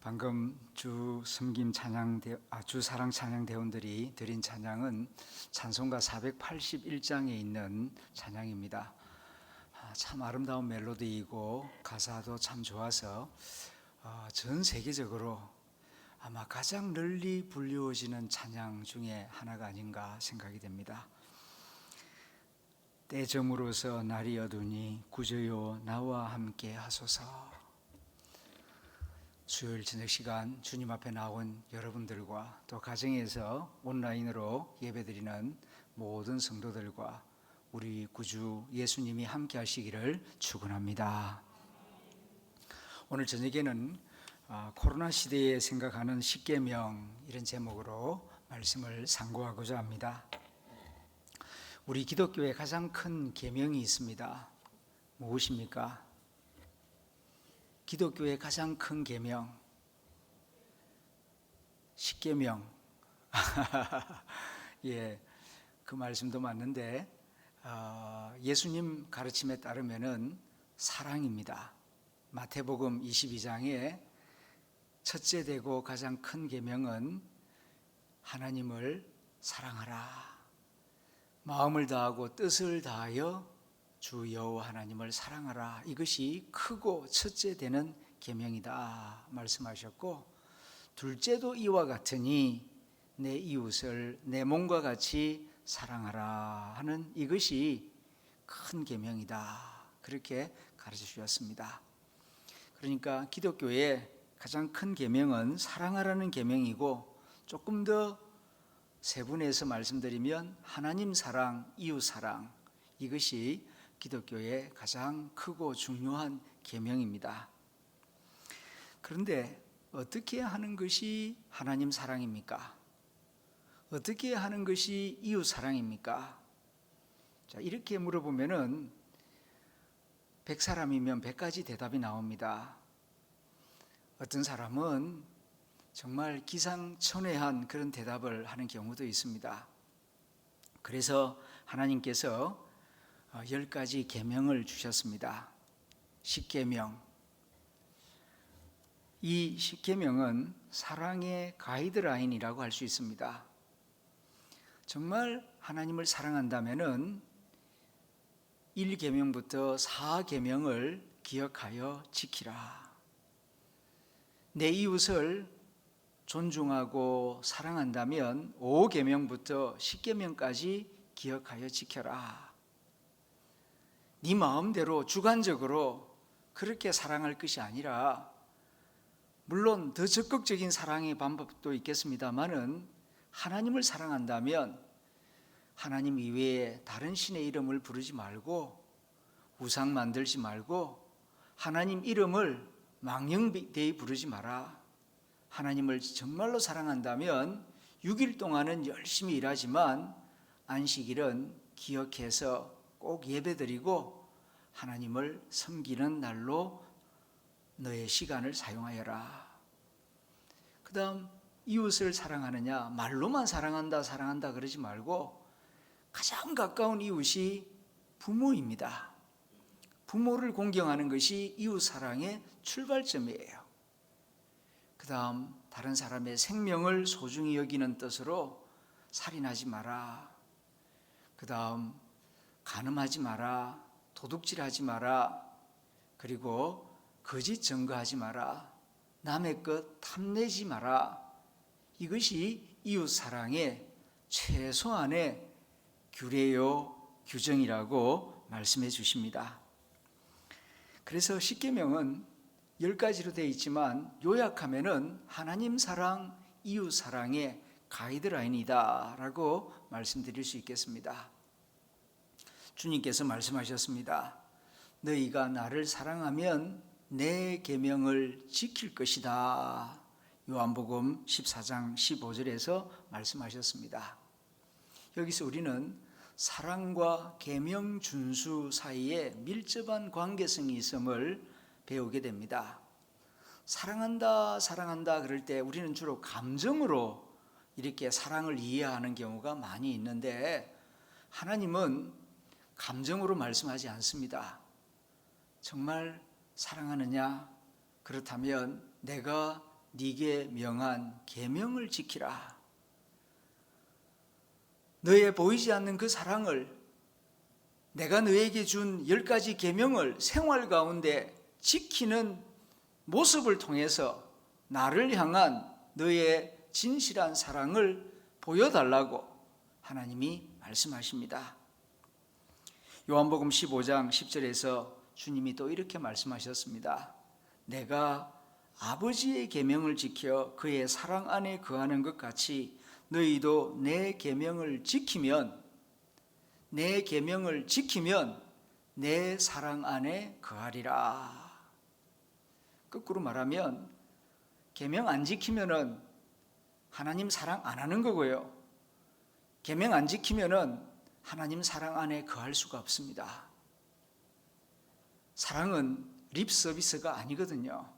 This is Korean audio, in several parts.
방금 주 섬김 주 사랑 찬양 대원들이 드린 찬양은 찬송가 481장에 있는 찬양입니다. 참 아름다운 멜로디이고 가사도 참 좋아서 전 세계적으로 아마 가장 널리 불리워지는 찬양 중에 하나가 아닌가 생각이 됩니다. 때 저물어서 날이 어두니 구주여 나와 함께 하소서. 수요일 저녁 시간 주님 앞에 나온 여러분들과 또 가정에서 온라인으로 예배드리는 모든 성도들과 우리 구주 예수님이 함께 하시기를 축원합니다. 오늘 저녁에는 코로나 시대에 생각하는 십계명 이런 제목으로 말씀을 상고하고자 합니다. 우리 기독교에 가장 큰 계명이 있습니다. 무엇입니까? 기독교의 가장 큰 계명, 십계명. 예, 그 말씀도 맞는데 예수님 가르침에 따르면은 사랑입니다. 마태복음 22장에 첫째 되고 가장 큰 계명은 하나님을 사랑하라. 마음을 다하고 뜻을 다하여 주 여호와 하나님을 사랑하라. 이것이 크고 첫째 되는 계명이다 말씀하셨고, 둘째도 이와 같으니 내 이웃을 내 몸과 같이 사랑하라 하는 이것이 큰 계명이다, 그렇게 가르쳐 주셨습니다. 그러니까 기독교의 가장 큰 계명은 사랑하라는 계명이고, 조금 더 세분해서 말씀드리면 하나님 사랑, 이웃 사랑, 이것이 기독교의 가장 크고 중요한 계명입니다. 그런데 어떻게 하는 것이 하나님 사랑입니까? 어떻게 하는 것이 이웃 사랑입니까? 자, 이렇게 물어보면은 100사람이면 100가지 대답이 나옵니다. 어떤 사람은 정말 기상천외한 그런 대답을 하는 경우도 있습니다. 그래서 하나님께서 10가지 계명을 주셨습니다. 십계명. 이 십계명은 사랑의 가이드라인이라고 할 수 있습니다. 정말 하나님을 사랑한다면은 1계명부터 4계명을 기억하여 지키라. 내 이웃을 존중하고 사랑한다면 5계명부터 10계명까지 기억하여 지켜라. 네 마음대로 주관적으로 그렇게 사랑할 것이 아니라, 물론 더 적극적인 사랑의 방법도 있겠습니다만은 하나님을 사랑한다면 하나님 이외에 다른 신의 이름을 부르지 말고, 우상 만들지 말고, 하나님 이름을 망령되이 부르지 마라. 하나님을 정말로 사랑한다면 6일 동안은 열심히 일하지만 안식일은 기억해서 꼭 예배드리고 하나님을 섬기는 날로 너의 시간을 사용하여라. 그 다음, 이웃을 사랑하느냐, 말로만 사랑한다 그러지 말고 가장 가까운 이웃이 부모입니다. 부모를 공경하는 것이 이웃 사랑의 출발점이에요. 그 다음, 다른 사람의 생명을 소중히 여기는 뜻으로 살인하지 마라. 그 다음, 간음하지 마라. 도둑질하지 마라. 그리고 거짓 증거하지 마라. 남의 것 탐내지 마라. 이것이 이웃 사랑의 최소한의 규례요 규정이라고 말씀해 주십니다. 그래서 십계명은 10가지로 되어 있지만 요약하면은 하나님 사랑, 이웃 사랑의 가이드라인이다 라고 말씀드릴 수 있겠습니다. 주님께서 말씀하셨습니다. 너희가 나를 사랑하면 내 계명을 지킬 것이다. 요한복음 14장 15절에서 말씀하셨습니다. 여기서 우리는 사랑과 계명 준수 사이에 밀접한 관계성이 있음을 배우게 됩니다. 사랑한다 그럴 때 우리는 주로 감정으로 이렇게 사랑을 이해하는 경우가 많이 있는데, 하나님은 감정으로 말씀하지 않습니다. 정말 사랑하느냐? 그렇다면 내가 네게 명한 계명을 지키라. 너의 보이지 않는 그 사랑을, 내가 너에게 준 10가지 계명을 생활 가운데 지키는 모습을 통해서 나를 향한 너의 진실한 사랑을 보여달라고 하나님이 말씀하십니다. 요한복음 15장 10절에서 주님이 또 이렇게 말씀하셨습니다. 내가 아버지의 계명을 지켜 그의 사랑 안에 거하는 것 같이 너희도 내 계명을 지키면 내 사랑 안에 거하리라. 거꾸로 말하면 계명 안 지키면은 하나님 사랑 안 하는 거고요. 계명 안 지키면은 하나님 사랑 안에 거할 수가 없습니다. 사랑은 립 서비스가 아니거든요.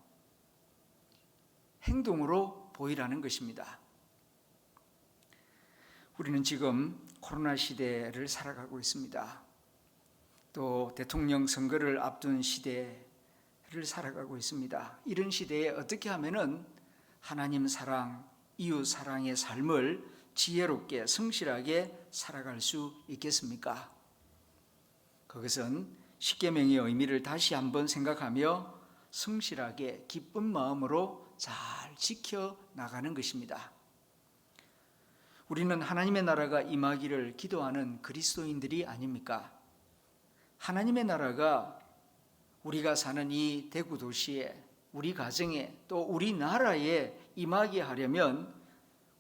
행동으로 보이라는 것입니다. 우리는 지금 코로나 시대를 살아가고 있습니다. 또 대통령 선거를 앞둔 시대를 살아가고 있습니다. 이런 시대에 어떻게 하면은 하나님 사랑, 이웃 사랑의 삶을 지혜롭게 성실하게 살아갈 수 있겠습니까? 그것은 십계명의 의미를 다시 한번 생각하며 성실하게 기쁜 마음으로 잘 지켜 나가는 것입니다. 우리는 하나님의 나라가 임하기를 기도하는 그리스도인들이 아닙니까? 하나님의 나라가 우리가 사는 이 대구 도시에, 우리 가정에, 또 우리나라에 임하게 하려면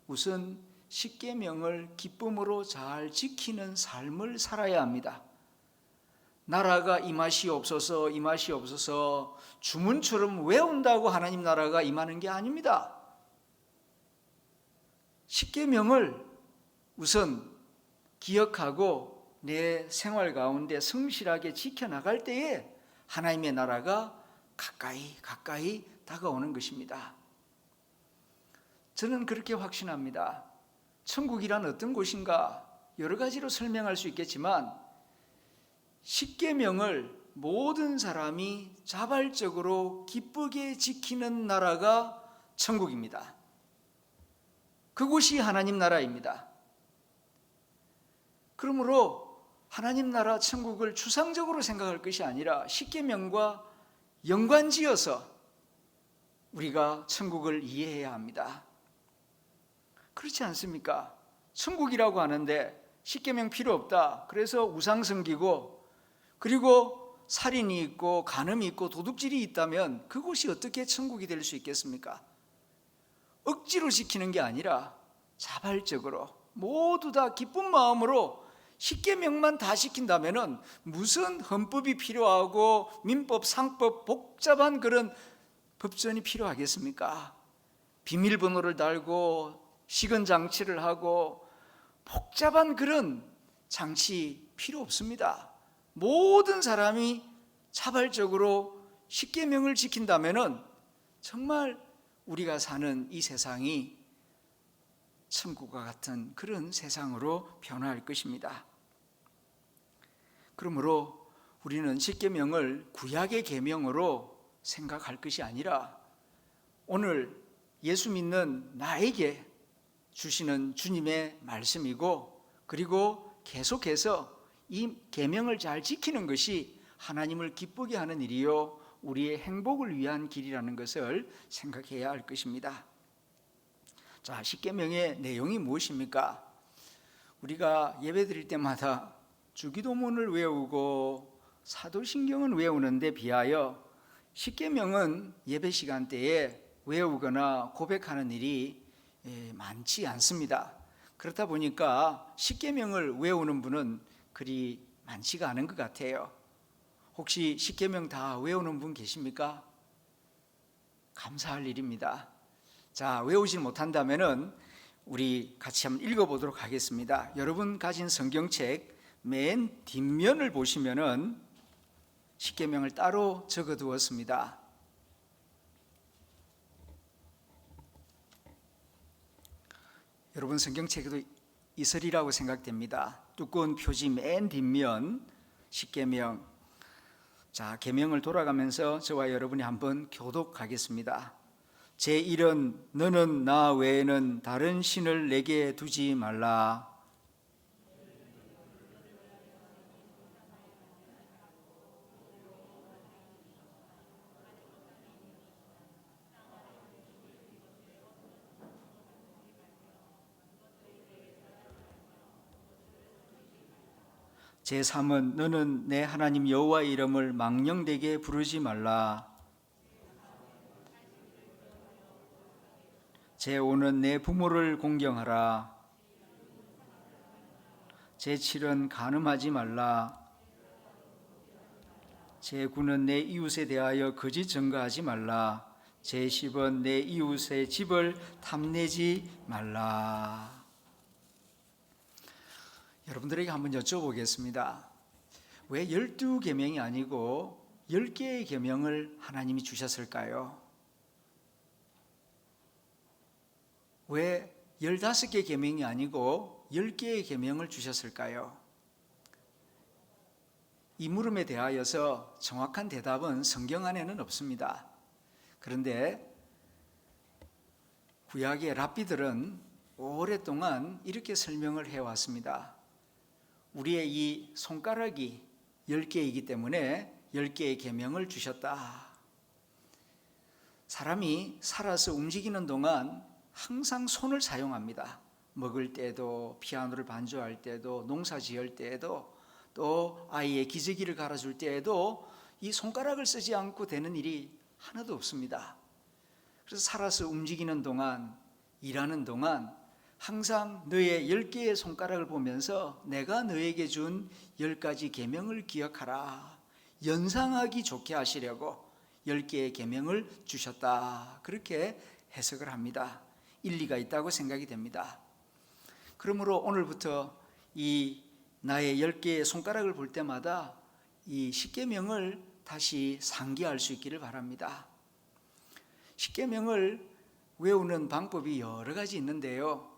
우선 십계명을 기쁨으로 잘 지키는 삶을 살아야 합니다. 나라가 임하시옵소서, 임하시옵소서 주문처럼 외운다고 하나님 나라가 임하는 게 아닙니다. 십계명을 우선 기억하고 내 생활 가운데 성실하게 지켜나갈 때에 하나님의 나라가 가까이 다가오는 것입니다. 저는 그렇게 확신합니다. 천국이란 어떤 곳인가 여러 가지로 설명할 수 있겠지만 십계명을 모든 사람이 자발적으로 기쁘게 지키는 나라가 천국입니다. 그곳이 하나님 나라입니다. 그러므로 하나님 나라 천국을 추상적으로 생각할 것이 아니라 십계명과 연관지어서 우리가 천국을 이해해야 합니다. 그렇지 않습니까? 천국이라고 하는데 십계명 필요 없다. 그래서 우상 섬기고 그리고 살인이 있고 간음이 있고 도둑질이 있다면 그곳이 어떻게 천국이 될 수 있겠습니까? 억지로 지키는 게 아니라 자발적으로 모두 다 기쁜 마음으로 십계명만 다 지킨다면은 무슨 헌법이 필요하고 민법, 상법, 복잡한 그런 법전이 필요하겠습니까? 비밀번호를 달고 시건 장치를 하고 복잡한 그런 장치 필요 없습니다. 모든 사람이 자발적으로 십계명을 지킨다면은 정말 우리가 사는 이 세상이 천국과 같은 그런 세상으로 변화할 것입니다. 그러므로 우리는 십계명을 구약의 계명으로 생각할 것이 아니라 오늘 예수 믿는 나에게 주시는 주님의 말씀이고 그리고 계속해서 이 계명을 잘 지키는 것이 하나님을 기쁘게 하는 일이요 우리의 행복을 위한 길이라는 것을 생각해야 할 것입니다. 자, 십계명의 내용이 무엇입니까? 우리가 예배드릴 때마다 주기도문을 외우고 사도신경은 외우는데 비하여 십계명은 예배 시간대에 외우거나 고백하는 일이 많지 않습니다. 그렇다 보니까 십계명을 외우는 분은 그리 많지가 않은 것 같아요. 혹시 십계명 다 외우는 분 계십니까? 감사할 일입니다. 자, 외우지 못한다면은 우리 같이 한번 읽어보도록 하겠습니다. 여러분 가진 성경책 맨 뒷면을 보시면은 십계명을 따로 적어두었습니다. 여러분 성경책에도 있으리라고 생각됩니다. 두꺼운 표지 맨 뒷면 십계명. 자, 계명을 돌아가면서 저와 여러분이 한번 교독하겠습니다. 제1은 너는 나 외에는 다른 신을 내게 두지 말라. 제3은 너는 내 하나님 여호와의 이름을 망령되게 부르지 말라. 제5는 내 부모를 공경하라. 제7은 간음하지 말라. 제9는 내 이웃에 대하여 거짓 증거하지 말라. 제10은 내 이웃의 집을 탐내지 말라. 여러분들에게 한번 여쭤보겠습니다. 왜 12계명이 아니고 10개의 계명을 하나님이 주셨을까요? 왜 15개 계명이 아니고 10개의 계명을 주셨을까요? 이 물음에 대하여서 정확한 대답은 성경 안에는 없습니다. 그런데 구약의 랍비들은 오랫동안 이렇게 설명을 해왔습니다. 우리의 이 손가락이 10개이기 때문에 10개의 계명을 주셨다. 사람이 살아서 움직이는 동안 항상 손을 사용합니다. 먹을 때도, 피아노를 반주할 때도, 농사 지을 때에도, 또 아이의 기저귀를 갈아줄 때에도 이 손가락을 쓰지 않고 되는 일이 하나도 없습니다. 그래서 살아서 움직이는 동안, 일하는 동안 항상 너의 10개의 손가락을 보면서 내가 너에게 준 10가지 계명을 기억하라. 연상하기 좋게 하시려고 10개의 계명을 주셨다. 그렇게 해석을 합니다. 일리가 있다고 생각이 됩니다. 그러므로 오늘부터 이 나의 10개의 손가락을 볼 때마다 이 10계명을 다시 상기할 수 있기를 바랍니다. 10계명을 외우는 방법이 여러 가지 있는데요.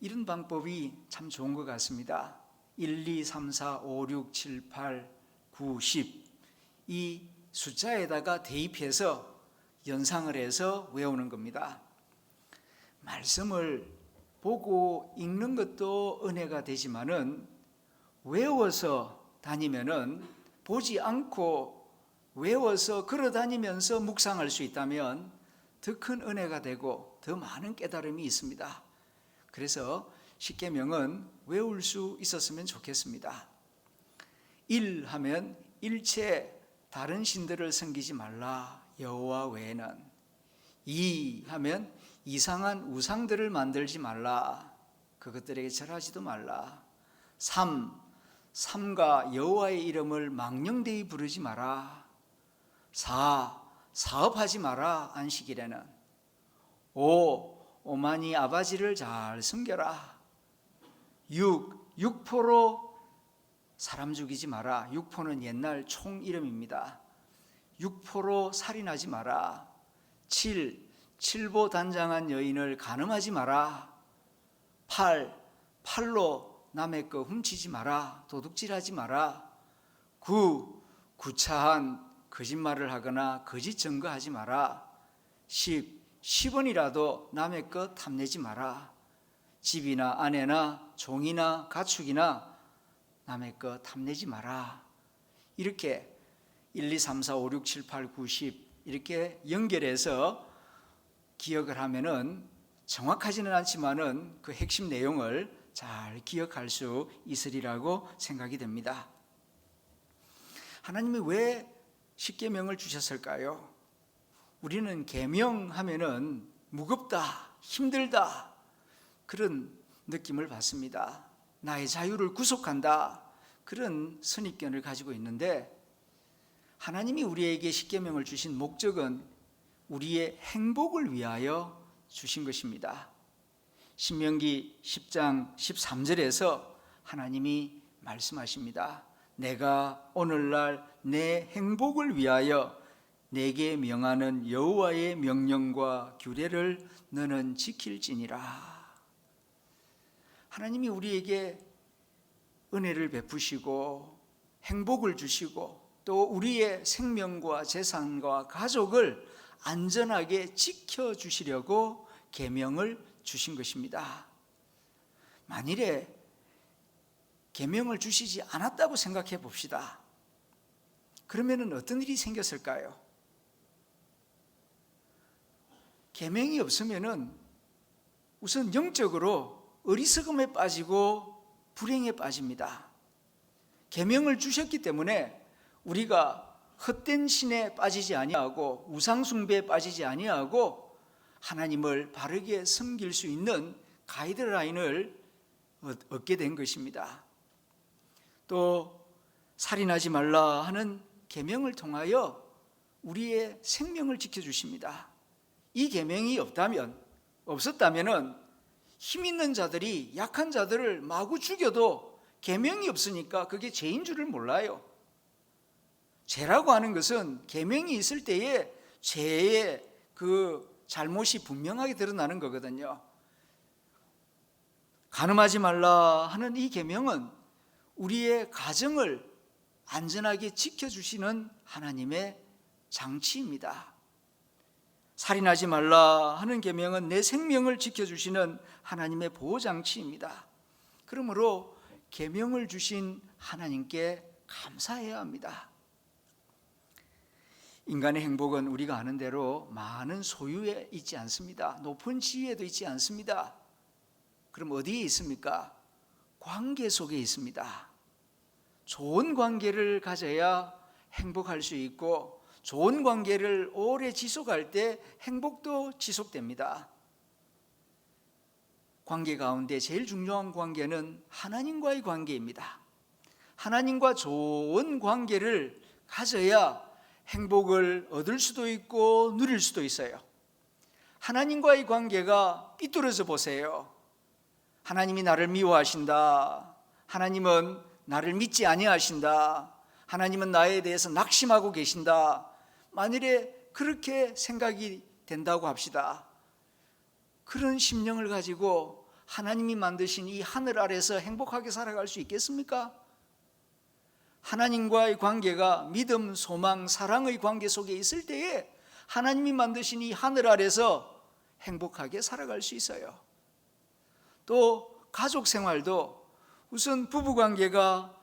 이런 방법이 참 좋은 것 같습니다. 1, 2, 3, 4, 5, 6, 7, 8, 9, 10 이 숫자에다가 대입해서 연상을 해서 외우는 겁니다. 말씀을 보고 읽는 것도 은혜가 되지만은 외워서 다니면은 보지 않고 외워서 걸어 다니면서 묵상할 수 있다면 더 큰 은혜가 되고 더 많은 깨달음이 있습니다. 그래서 10계명은 외울 수 있었으면 좋겠습니다. 1 하면 일체 다른 신들을 섬기지 말라. 여호와 외에는. 2 하면 이상한 우상들을 만들지 말라. 그것들에게 절하지도 말라. 3가 여호와의 이름을 망령되이 부르지 마라. 4 사업하지 마라. 안식일에는. 5 오만이 아버지를 잘 섬겨라. 6 육포로 사람 죽이지 마라. 육포는 옛날 총 이름입니다. 육포로 살인하지 마라. 7 칠보 단장한 여인을 간음하지 마라. 8 남의 거 훔치지 마라. 도둑질하지 마라. 9 구차한 거짓말을 하거나 거짓 증거하지 마라. 10원이라도 남의 것 탐내지 마라. 집이나 아내나 종이나 가축이나 남의 것 탐내지 마라. 이렇게 1, 2, 3, 4, 5, 6, 7, 8, 9, 10 이렇게 연결해서 기억을 하면은 정확하지는 않지만은 그 핵심 내용을 잘 기억할 수 있으리라고 생각이 됩니다. 하나님이 왜 10계명을 주셨을까요? 우리는 계명하면은 무겁다, 힘들다 그런 느낌을 받습니다. 나의 자유를 구속한다 그런 선입견을 가지고 있는데 하나님이 우리에게 10계명을 주신 목적은 우리의 행복을 위하여 주신 것입니다. 신명기 10장 13절에서 하나님이 말씀하십니다. 내가 오늘날 내 행복을 위하여 내게 명하는 여호와의 명령과 규례를 너는 지킬지니라. 하나님이 우리에게 은혜를 베푸시고 행복을 주시고 또 우리의 생명과 재산과 가족을 안전하게 지켜주시려고 계명을 주신 것입니다. 만일에 계명을 주시지 않았다고 생각해 봅시다. 그러면 어떤 일이 생겼을까요? 계명이 없으면 우선 영적으로 어리석음에 빠지고 불행에 빠집니다. 계명을 주셨기 때문에 우리가 헛된 신에 빠지지 아니하고 우상 숭배에 빠지지 아니하고 하나님을 바르게 섬길 수 있는 가이드라인을 얻게 된 것입니다. 또 살인하지 말라 하는 계명을 통하여 우리의 생명을 지켜주십니다. 이 계명이 없었다면 힘 있는 자들이 약한 자들을 마구 죽여도 계명이 없으니까 그게 죄인 줄을 몰라요. 죄라고 하는 것은 계명이 있을 때에 죄의 그 잘못이 분명하게 드러나는 거거든요. 간음하지 말라 하는 이 계명은 우리의 가정을 안전하게 지켜주시는 하나님의 장치입니다. 살인하지 말라 하는 계명은 내 생명을 지켜주시는 하나님의 보호장치입니다. 그러므로 계명을 주신 하나님께 감사해야 합니다. 인간의 행복은 우리가 아는 대로 많은 소유에 있지 않습니다. 높은 지위에도 있지 않습니다. 그럼 어디에 있습니까? 관계 속에 있습니다. 좋은 관계를 가져야 행복할 수 있고 좋은 관계를 오래 지속할 때 행복도 지속됩니다. 관계 가운데 제일 중요한 관계는 하나님과의 관계입니다. 하나님과 좋은 관계를 가져야 행복을 얻을 수도 있고 누릴 수도 있어요. 하나님과의 관계가 삐뚤어져 보세요. 하나님이 나를 미워하신다. 하나님은 나를 믿지 아니하신다. 하나님은 나에 대해서 낙심하고 계신다. 만일에 그렇게 생각이 된다고 합시다. 그런 심령을 가지고 하나님이 만드신 이 하늘 아래서 행복하게 살아갈 수 있겠습니까? 하나님과의 관계가 믿음, 소망, 사랑의 관계 속에 있을 때에 하나님이 만드신 이 하늘 아래서 행복하게 살아갈 수 있어요. 또 가족 생활도 우선 부부 관계가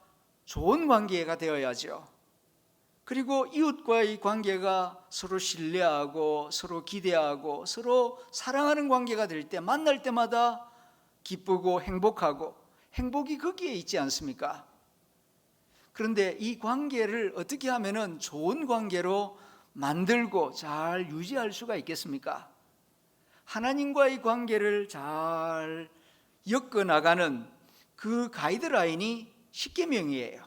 좋은 관계가 되어야죠. 그리고 이웃과의 관계가 서로 신뢰하고 서로 기대하고 서로 사랑하는 관계가 될 때 만날 때마다 기쁘고 행복하고 행복이 거기에 있지 않습니까? 그런데 이 관계를 어떻게 하면 좋은 관계로 만들고 잘 유지할 수가 있겠습니까? 하나님과의 관계를 잘 엮어나가는 그 가이드라인이 십계명이에요.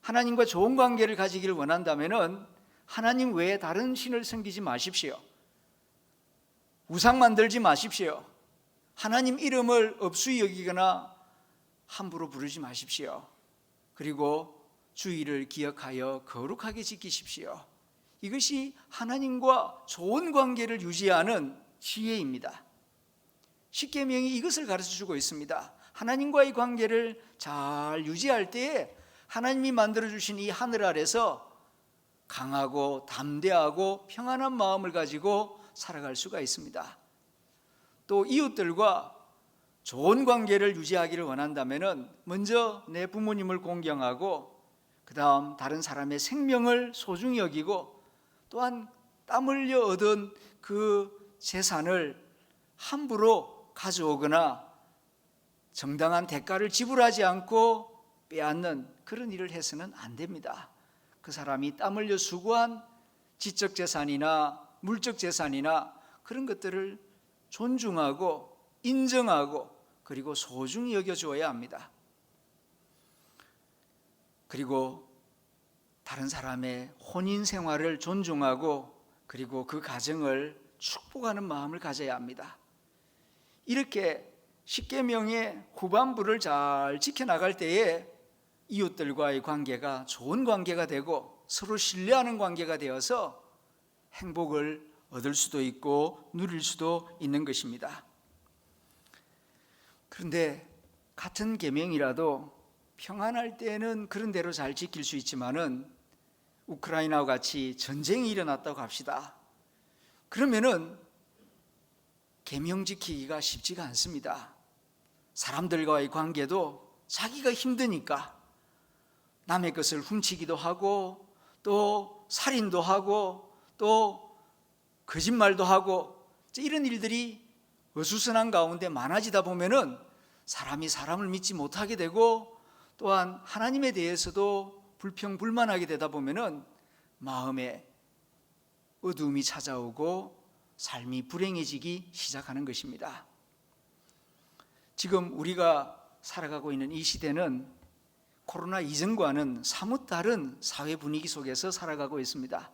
하나님과 좋은 관계를 가지기를 원한다면 하나님 외에 다른 신을 섬기지 마십시오. 우상 만들지 마십시오. 하나님 이름을 업수히 여기거나 함부로 부르지 마십시오. 그리고 주의를 기억하여 거룩하게 지키십시오. 이것이 하나님과 좋은 관계를 유지하는 지혜입니다. 십계명이 이것을 가르쳐주고 있습니다. 하나님과의 관계를 잘 유지할 때에 하나님이 만들어주신 이 하늘 아래서 강하고 담대하고 평안한 마음을 가지고 살아갈 수가 있습니다. 또 이웃들과 좋은 관계를 유지하기를 원한다면 먼저 내 부모님을 공경하고 그 다음 다른 사람의 생명을 소중히 여기고 또한 땀 흘려 얻은 그 재산을 함부로 가져오거나 정당한 대가를 지불하지 않고 빼앗는 그런 일을 해서는 안 됩니다. 그 사람이 땀 흘려 수고한 지적 재산이나 물적 재산이나 그런 것들을 존중하고 인정하고 그리고 소중히 여겨주어야 합니다. 그리고 다른 사람의 혼인 생활을 존중하고 그리고 그 가정을 축복하는 마음을 가져야 합니다. 이렇게 십계명의 후반부를 잘 지켜나갈 때에 이웃들과의 관계가 좋은 관계가 되고 서로 신뢰하는 관계가 되어서 행복을 얻을 수도 있고 누릴 수도 있는 것입니다. 그런데 같은 계명이라도 평안할 때는 그런 대로 잘 지킬 수 있지만은 우크라이나와 같이 전쟁이 일어났다고 합시다. 그러면은 계명 지키기가 쉽지가 않습니다. 사람들과의 관계도 자기가 힘드니까 남의 것을 훔치기도 하고 또 살인도 하고 또 거짓말도 하고 이런 일들이 어수선한 가운데 많아지다 보면은 사람이 사람을 믿지 못하게 되고 또한 하나님에 대해서도 불평불만하게 되다 보면은 마음에 어두움이 찾아오고 삶이 불행해지기 시작하는 것입니다. 지금 우리가 살아가고 있는 이 시대는 코로나 이전과는 사뭇 다른 사회 분위기 속에서 살아가고 있습니다.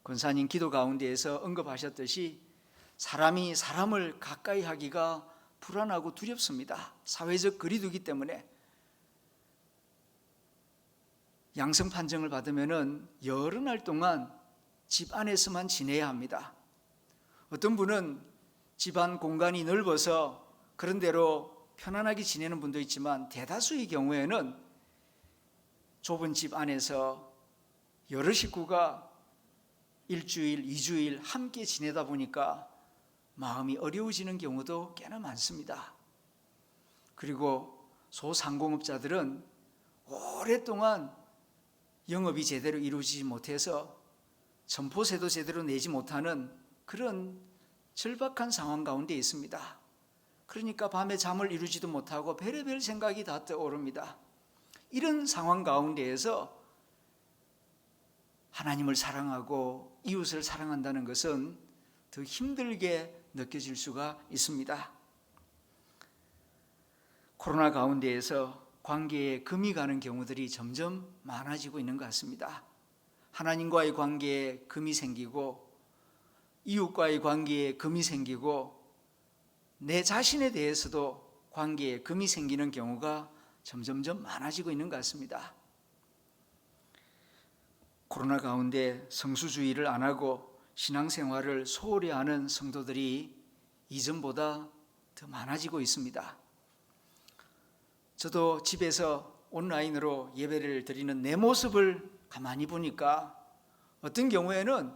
권사님 기도 가운데에서 언급하셨듯이 사람이 사람을 가까이 하기가 불안하고 두렵습니다. 사회적 거리두기 때문에. 양성 판정을 받으면 여러 날 동안 집 안에서만 지내야 합니다. 어떤 분은 집안 공간이 넓어서 그런 대로 편안하게 지내는 분도 있지만 대다수의 경우에는 좁은 집 안에서 여러 식구가 일주일, 2주일 함께 지내다 보니까 마음이 어려워지는 경우도 꽤나 많습니다. 그리고 소상공업자들은 오랫동안 영업이 제대로 이루어지지 못해서 점포세도 제대로 내지 못하는 그런 절박한 상황 가운데 있습니다. 그러니까 밤에 잠을 이루지도 못하고 별의별 생각이 다 떠오릅니다. 이런 상황 가운데에서 하나님을 사랑하고 이웃을 사랑한다는 것은 더 힘들게 느껴질 수가 있습니다. 코로나 가운데에서 관계에 금이 가는 경우들이 점점 많아지고 있는 것 같습니다. 하나님과의 관계에 금이 생기고 이웃과의 관계에 금이 생기고 내 자신에 대해서도 관계에 금이 생기는 경우가 점점점 많아지고 있는 것 같습니다. 코로나 가운데 성수주의를 안 하고 신앙생활을 소홀히 하는 성도들이 이전보다 더 많아지고 있습니다. 저도 집에서 온라인으로 예배를 드리는 내 모습을 가만히 보니까 어떤 경우에는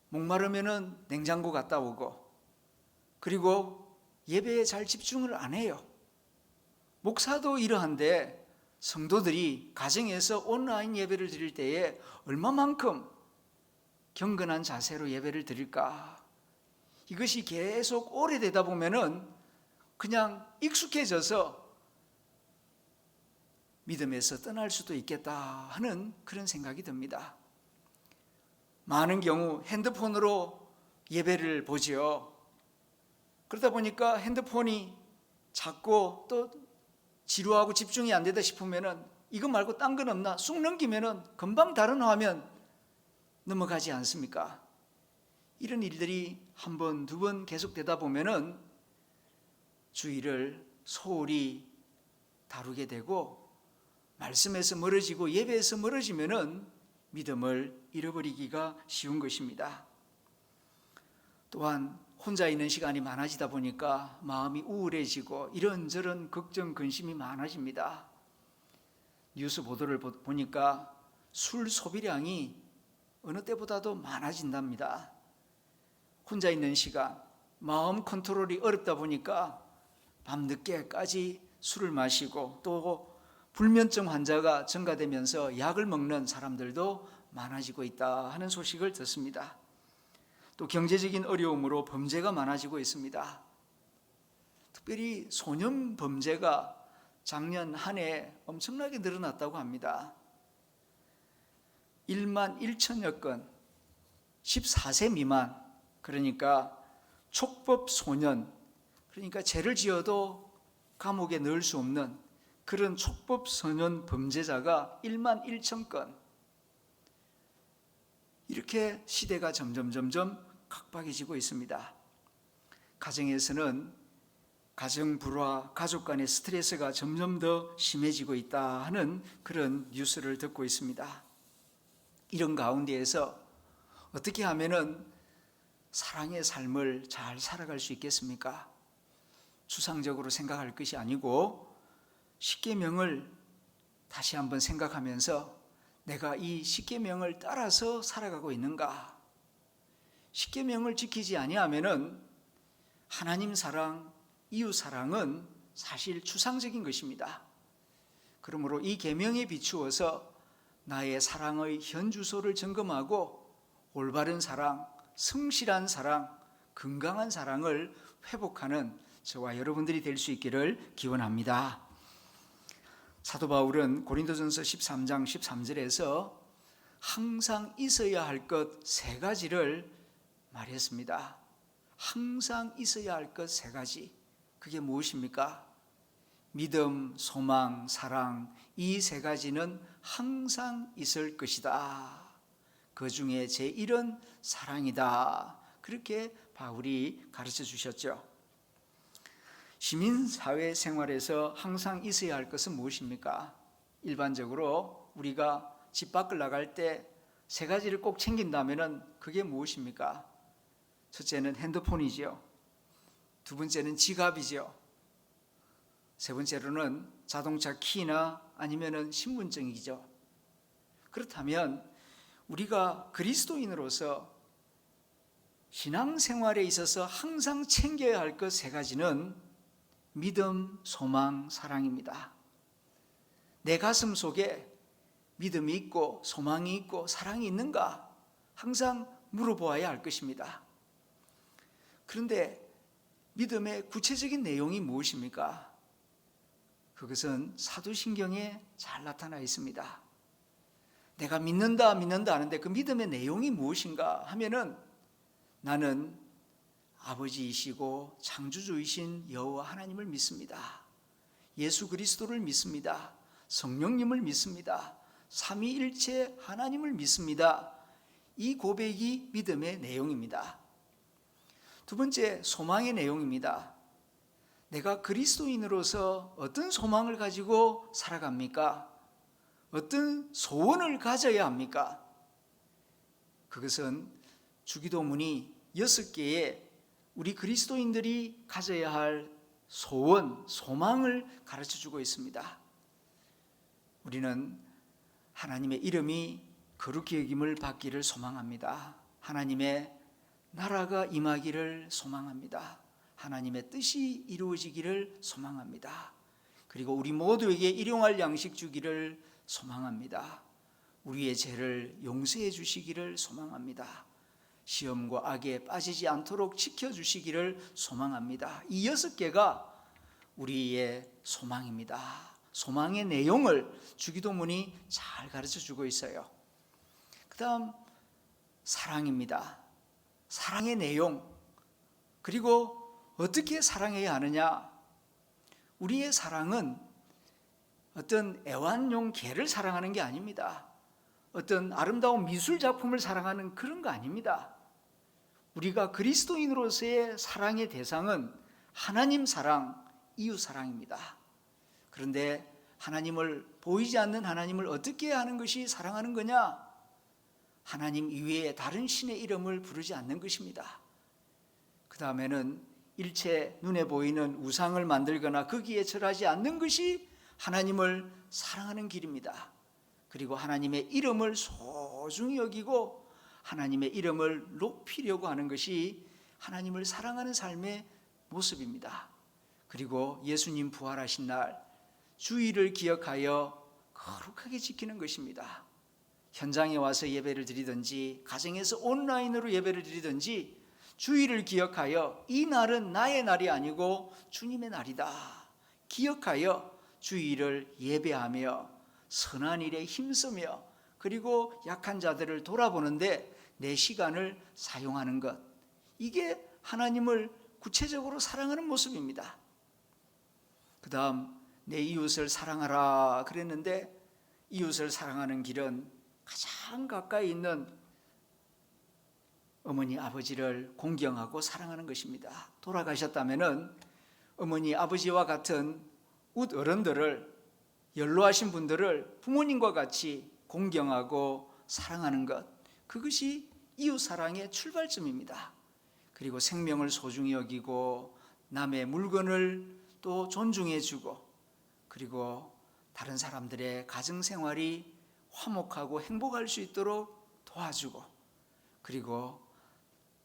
목마르면은 냉장고 갔다 오고 그리고 예배에 잘 집중을 안 해요. 목사도 이러한데 성도들이 가정에서 온라인 예배를 드릴 때에 얼마만큼 경건한 자세로 예배를 드릴까? 이것이 계속 오래되다 보면은 그냥 익숙해져서 믿음에서 떠날 수도 있겠다 하는 그런 생각이 듭니다. 많은 경우 핸드폰으로 예배를 보지요. 그러다 보니까 핸드폰이 자꾸 또 지루하고 집중이 안 되다 싶으면은 이거 말고 딴 건 없나 쑥 넘기면은 금방 다른 화면 넘어가지 않습니까? 이런 일들이 한 번, 두 번 계속되다 보면은 주의를 소홀히 다루게 되고 말씀에서 멀어지고 예배에서 멀어지면은 믿음을 잃어버리기가 쉬운 것입니다. 또한 혼자 있는 시간이 많아지다 보니까 마음이 우울해지고 이런저런 걱정, 근심이 많아집니다. 뉴스 보도를 보니까 술 소비량이 어느 때보다도 많아진답니다. 혼자 있는 시간, 마음 컨트롤이 어렵다 보니까 밤늦게까지 술을 마시고 또 불면증 환자가 증가되면서 약을 먹는 사람들도 많아지고 있다 하는 소식을 듣습니다. 또 경제적인 어려움으로 범죄가 많아지고 있습니다. 특별히 소년 범죄가 작년 한 해 엄청나게 늘어났다고 합니다. 1만 1천여 건, 14세 미만, 그러니까 촉법 소년, 그러니까 죄를 지어도 감옥에 넣을 수 없는 그런 촉법 소년 범죄자가 1만 1천 건. 이렇게 시대가 점점 각박해지고 있습니다. 가정에서는 가정 불화, 가족 간의 스트레스가 점점 더 심해지고 있다 하는 그런 뉴스를 듣고 있습니다. 이런 가운데에서 어떻게 하면은 사랑의 삶을 잘 살아갈 수 있겠습니까? 추상적으로 생각할 것이 아니고 십계명을 다시 한번 생각하면서 내가 이 십계명을 따라서 살아가고 있는가? 십계명을 지키지 아니하면은 하나님 사랑, 이웃 사랑은 사실 추상적인 것입니다. 그러므로 이 계명에 비추어서 나의 사랑의 현 주소를 점검하고 올바른 사랑, 성실한 사랑, 건강한 사랑을 회복하는 저와 여러분들이 될 수 있기를 기원합니다. 사도 바울은 고린도전서 13장 13절에서 항상 있어야 할 것 세 가지를 말했습니다. 항상 있어야 할 것 세 가지. 그게 무엇입니까? 믿음, 소망, 사랑, 이 세 가지는 항상 있을 것이다. 그 중에 제1은 사랑이다. 그렇게 바울이 가르쳐 주셨죠. 시민사회 생활에서 항상 있어야 할 것은 무엇입니까? 일반적으로 우리가 집 밖을 나갈 때 세 가지를 꼭 챙긴다면 그게 무엇입니까? 첫째는 핸드폰이죠. 두 번째는 지갑이죠. 세 번째로는 자동차 키나 아니면은 신분증이죠. 그렇다면 우리가 그리스도인으로서 신앙생활에 있어서 항상 챙겨야 할 것 세 가지는 믿음, 소망, 사랑입니다. 내 가슴 속에 믿음이 있고 소망이 있고 사랑이 있는가? 항상 물어보아야 할 것입니다. 그런데 믿음의 구체적인 내용이 무엇입니까? 그것은 사도신경에 잘 나타나 있습니다. 내가 믿는다 하는데 그 믿음의 내용이 무엇인가 하면은 나는 아버지이시고 창조주이신 여호와 하나님을 믿습니다. 예수 그리스도를 믿습니다. 성령님을 믿습니다. 삼위일체 하나님을 믿습니다. 이 고백이 믿음의 내용입니다. 두 번째, 소망의 내용입니다. 내가 그리스도인으로서 어떤 소망을 가지고 살아갑니까? 어떤 소원을 가져야 합니까? 그것은 주기도문이 6개의 우리 그리스도인들이 가져야 할 소원, 소망을 가르쳐주고 있습니다. 우리는 하나님의 이름이 거룩히 여김을 받기를 소망합니다. 하나님의 나라가 임하기를 소망합니다. 하나님의 뜻이 이루어지기를 소망합니다. 그리고 우리 모두에게 일용할 양식 주기를 소망합니다. 우리의 죄를 용서해 주시기를 소망합니다. 시험과 악에 빠지지 않도록 지켜주시기를 소망합니다. 이 6개가 우리의 소망입니다. 소망의 내용을 주기도문이 잘 가르쳐주고 있어요. 그 다음 사랑입니다. 사랑의 내용, 그리고 어떻게 사랑해야 하느냐? 우리의 사랑은 어떤 애완용 개를 사랑하는 게 아닙니다. 어떤 아름다운 미술 작품을 사랑하는 그런 거 아닙니다. 우리가 그리스도인으로서의 사랑의 대상은 하나님 사랑, 이웃 사랑입니다. 그런데 하나님을, 보이지 않는 하나님을 어떻게 하는 것이 사랑하는 거냐? 하나님 이외에 다른 신의 이름을 부르지 않는 것입니다. 그 다음에는 일체 눈에 보이는 우상을 만들거나 거기에 절하지 않는 것이 하나님을 사랑하는 길입니다. 그리고 하나님의 이름을 소중히 여기고 하나님의 이름을 높이려고 하는 것이 하나님을 사랑하는 삶의 모습입니다. 그리고 예수님 부활하신 날 주일을 기억하여 거룩하게 지키는 것입니다. 현장에 와서 예배를 드리든지 가정에서 온라인으로 예배를 드리든지 주일을 기억하여 이 날은 나의 날이 아니고 주님의 날이다 기억하여 주일을 예배하며 선한 일에 힘쓰며 그리고 약한 자들을 돌아보는데 내 시간을 사용하는 것, 이게 하나님을 구체적으로 사랑하는 모습입니다. 그 다음 내 이웃을 사랑하라 그랬는데 이웃을 사랑하는 길은 가장 가까이 있는 어머니 아버지를 공경하고 사랑하는 것입니다. 돌아가셨다면 어머니 아버지와 같은 웃 어른들을, 연로하신 분들을 부모님과 같이 공경하고 사랑하는 것, 그것이 이웃사랑의 출발점입니다. 그리고 생명을 소중히 여기고 남의 물건을 또 존중해주고 그리고 다른 사람들의 가정생활이 화목하고 행복할 수 있도록 도와주고 그리고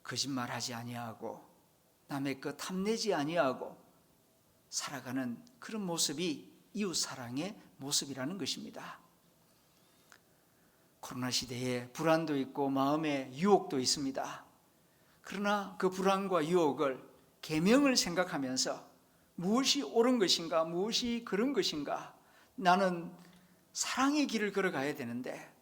거짓말하지 아니하고 남의 것 탐내지 아니하고 살아가는 그런 모습이 이웃 사랑의 모습이라는 것입니다. 코로나 시대에 불안도 있고 마음의 유혹도 있습니다. 그러나 그 불안과 유혹을 계명을 생각하면서 무엇이 옳은 것인가, 무엇이 그런 것인가, 나는 사랑의 길을 걸어가야 되는데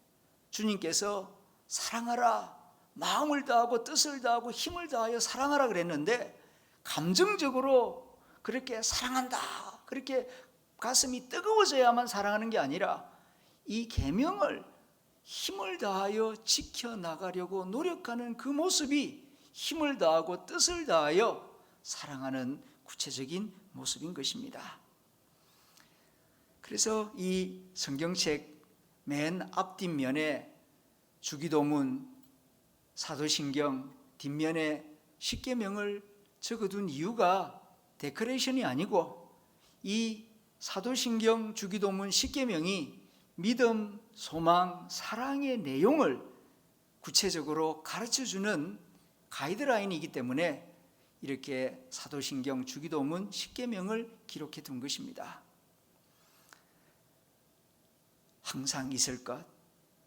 주님께서 사랑하라, 마음을 다하고 뜻을 다하고 힘을 다하여 사랑하라 그랬는데 감정적으로 그렇게 사랑한다, 그렇게 가슴이 뜨거워져야만 사랑하는 게 아니라 이 계명을 힘을 다하여 지켜나가려고 노력하는 그 모습이 힘을 다하고 뜻을 다하여 사랑하는 구체적인 모습인 것입니다. 그래서 이 성경책 맨 앞뒷면에 주기도문, 사도신경, 뒷면에 십계명을 적어둔 이유가 데코레이션이 아니고 이 사도신경, 주기도문, 십계명이 믿음, 소망, 사랑의 내용을 구체적으로 가르쳐주는 가이드라인이기 때문에 이렇게 사도신경, 주기도문, 십계명을 기록해 둔 것입니다. 항상 있을 것,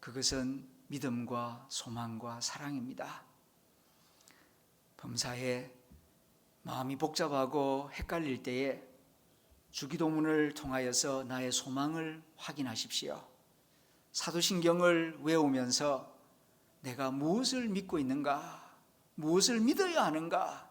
그것은 믿음과 소망과 사랑입니다. 범사에 마음이 복잡하고 헷갈릴 때에 주기도문을 통하여서 나의 소망을 확인하십시오. 사도신경을 외우면서 내가 무엇을 믿고 있는가, 무엇을 믿어야 하는가,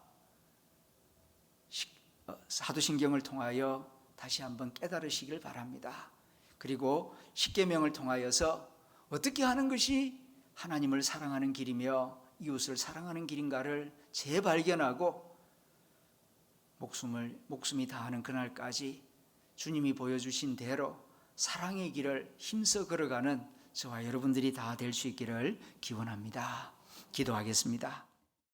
사도신경을 통하여 다시 한번 깨달으시길 바랍니다. 그리고 십계명을 통하여서 어떻게 하는 것이 하나님을 사랑하는 길이며 이웃을 사랑하는 길인가를 재발견하고 목숨이 다하는 그날까지 주님이 보여주신 대로 사랑의 길을 힘써 걸어가는 저와 여러분들이 다 될 수 있기를 기원합니다. 기도하겠습니다.